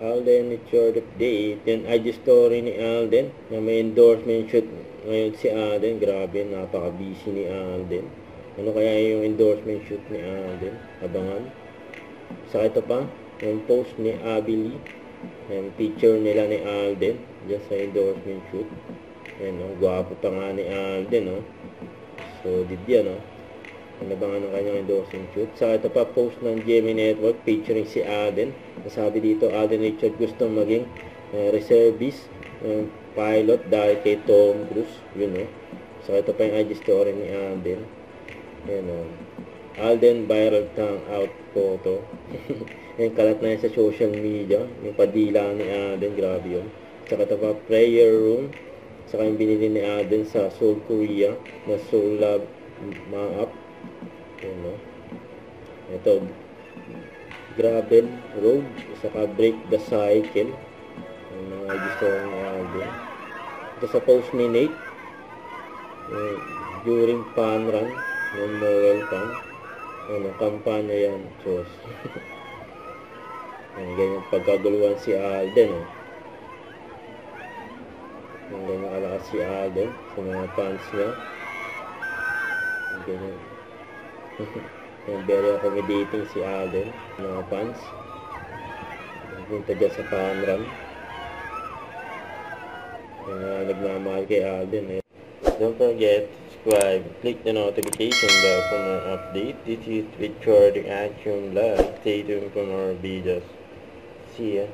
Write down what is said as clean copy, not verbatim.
Alden, it's your update. Yan, IG story ni Alden na may endorsement shoot ngayon si Alden. Grabe, napaka-busy ni Alden. Ano kaya yung endorsement shoot ni Alden? Abangan. Saka ito pa, yung post ni Abby Lee. Yung picture nila ni Alden dyan sa endorsement shoot. Yan, no? Gwapo pa nga ni Alden, no? So, did yan, no? Nabangan ng kanyang endorsement shoot. Saka ito pa, post ng GMA Network featuring si Alden. Nasabi dito, Alden Richard gusto maging reservist, pilot dahil kay Tom Cruise. Yun, no? Saka ito pa yung IG story ni Alden. Yan, no? Alden viral tongue out photo. Yan, kalat na yan sa social media. Yung padila ni Alden, grabe yun. Saka ito pa, prayer room. Saka yung binili ni Alden sa Seoul, Korea na Seoul Love Map. Yan, no? Ito, gravel road, saka break the cycle. Yung mga gusto ng Alden. Ito sa post ni Nate during fun run Memorial Fun. Ano, kampanya yan, Diyos. Ganyan pagkaguluhan si Alden, oh. Ganyan kalakas si Alden sa mga fans niya. Ganyan. Very accommodating si Alden, mga fans. Punta dyan sa fun run. Nagmamahal kay Alden, eh. Don't forget to subscribe, click the notification bell for more update. This is Richard Action Live. Stay tuned for more videos. See ya.